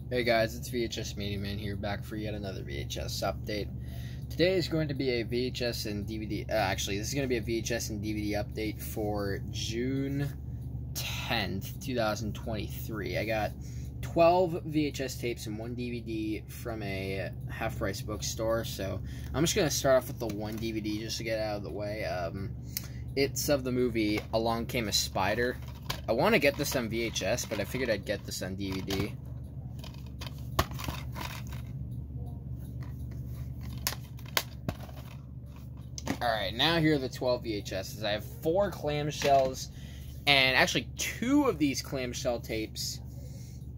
Hey guys, it's VHS Media Man here, back for yet another VHS update. Today is going to be a VHS and DVD, actually this is going to be a VHS and DVD update for June 10th, 2023. I got 12 VHS tapes and 1 DVD from a half-price bookstore, so I'm just going to start off with the 1 DVD just to get out of the way. It's of the movie Along Came a Spider. I want to get this on VHS, but I figured I'd get this on DVD. Alright, now here are the 12 VHSs. I have 4 clamshells, and actually 2 of these clamshell tapes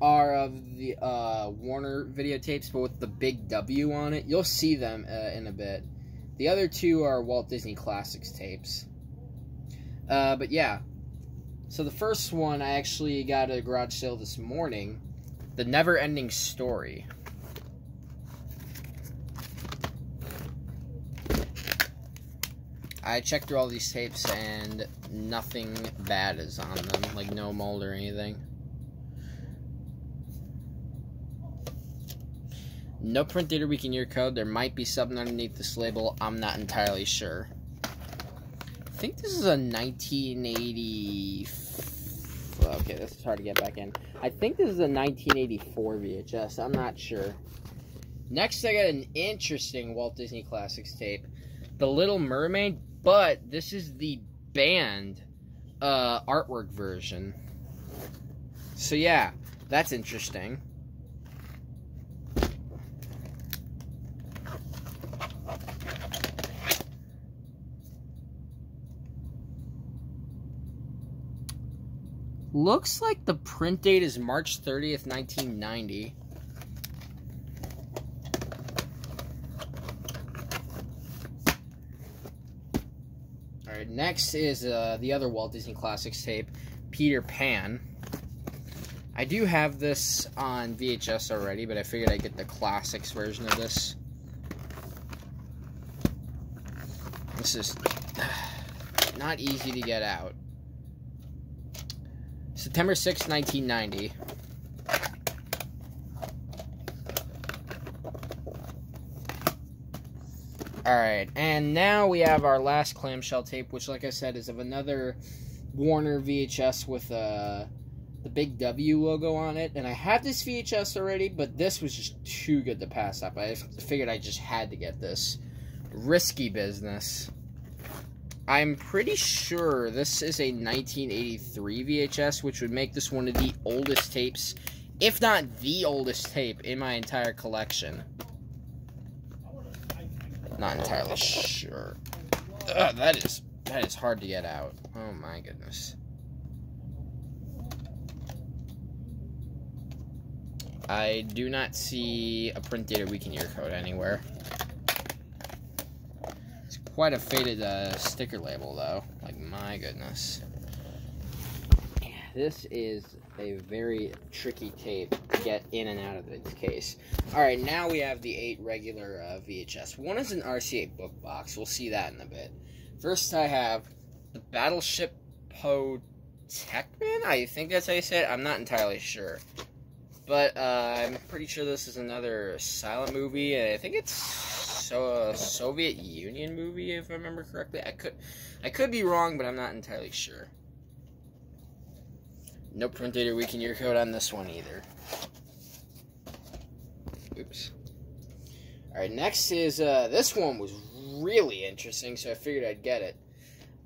are of the Warner videotapes, but with the big W on it. You'll see them in a bit. The other 2 are Walt Disney Classics tapes. But yeah, so the first one I actually got at a garage sale this morning, The Never Ending Story. I checked through all these tapes and nothing bad is on them, like no mold or anything. No print date or week and year code. There might be something underneath this label. I'm not entirely sure. I think this is a 1980... Okay, this is hard to get back in. I think this is a 1984 VHS. I'm not sure. Next, I got an interesting Walt Disney Classics tape. The Little Mermaid, but this is the band artwork version. So yeah, that's interesting. Looks like the print date is March 30th, 1990. Alright, next is the other Walt Disney Classics tape, Peter Pan. I do have this on VHS already, but I figured I'd get the classics version of this. This is not easy to get out. September 6, 1990. Alright, and now we have our last clamshell tape, which, like I said, is of another Warner VHS with the big W logo on it. And I had this VHS already, but this was just too good to pass up. I figured I just had to get this. Risky Business. I'm pretty sure this is a 1983 VHS, which would make this one of the oldest tapes, if not the oldest tape, in my entire collection. Not entirely sure. That is hard to get out. Oh my goodness. I do not see a print date or week and year code anywhere. It's quite a faded sticker label though. Like, my goodness. This is a very tricky tape to get in and out of its case. Alright, now we have the 8 regular VHS. One is an RCA book box. We'll see that in a bit. First, I have the Battleship Potemkin? I think that's how you say it. I'm not entirely sure. But I'm pretty sure this is another silent movie. I think it's a Soviet Union movie, if I remember correctly. I could be wrong, but I'm not entirely sure. No print date or week and year code on this one either. Oops. Alright, next is, this one was really interesting, so I figured I'd get it.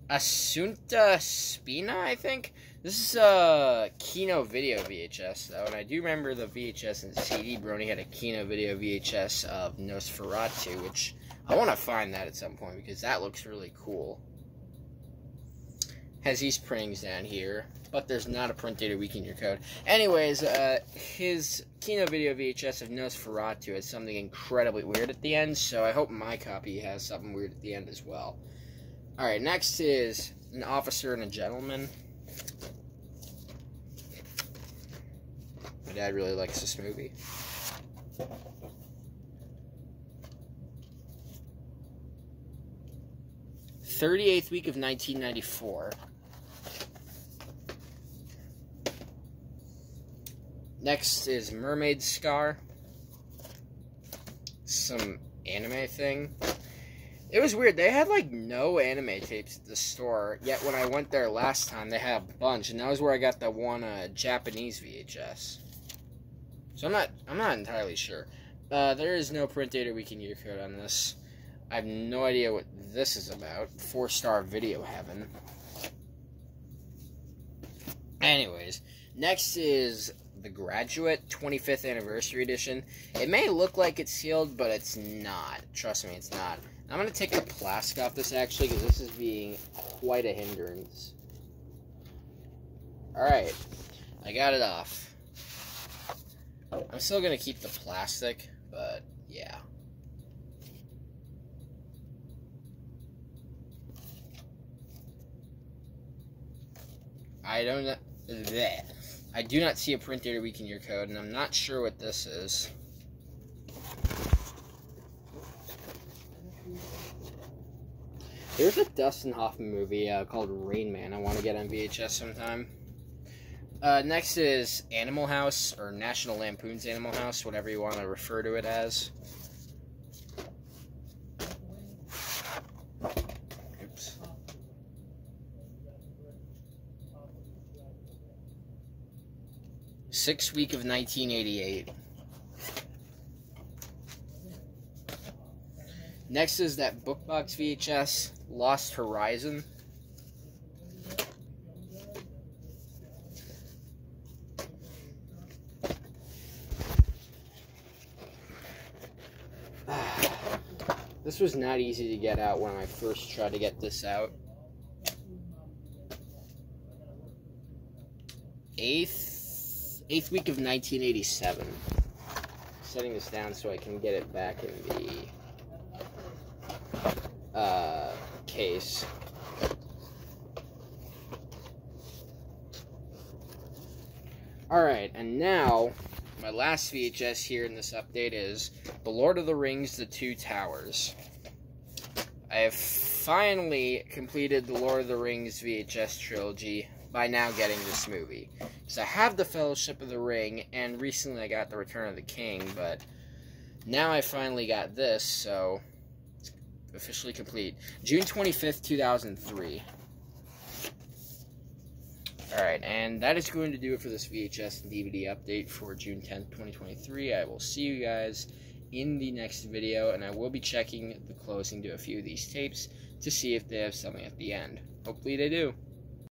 Asunta Spina, I think? This is a Kino Video VHS, though, and I do remember the VHS and CD Brony had a Kino Video VHS of Nosferatu, which I want to find that at some point, because that looks really cool. Has these printings down here, but there's not a print date or week in your code. Anyways, his Kino Video VHS of Nosferatu has something incredibly weird at the end, so I hope my copy has something weird at the end as well. Alright, next is An Officer and a Gentleman. My dad really likes this movie. "38th week of 1994. Next is Mermaid Scar. Some anime thing. It was weird. They had like no anime tapes at the store. Yet when I went there last time, they had a bunch, and that was where I got the one Japanese VHS. So I'm not entirely sure. There is no print data week in year code on this. I have no idea what this is about. 4-star video heaven. Anyways, next is The Graduate 25th Anniversary Edition. It may look like it's sealed, but it's not. Trust me, it's not. I'm going to take the plastic off this, actually, because this is being quite a hindrance. Alright, I got it off. I'm still going to keep the plastic, but yeah. I don't know. I do not see a print data week in your code, and I'm not sure what this is. There's a Dustin Hoffman movie called Rain Man I want to get on VHS sometime. Next is Animal House, or National Lampoon's Animal House, whatever you want to refer to it as. Oops. Sixth week of 1988. Next is that Bookbox VHS, Lost Horizon. This was not easy to get out when I first tried to get this out. Eighth week of 1987. Setting this down so I can get it back in the case. Alright, and now my last VHS here in this update is The Lord of the Rings: The Two Towers. I have finally completed the Lord of the Rings VHS trilogy by now getting this movie. Because I have the Fellowship of the Ring, and recently I got the Return of the King, but now I finally got this, so it's officially complete. June 25th, 2003. Alright, and that is going to do it for this VHS and DVD update for June 10th, 2023. I will see you guys in the next video, and I will be checking the closing to a few of these tapes to see if they have something at the end. Hopefully they do.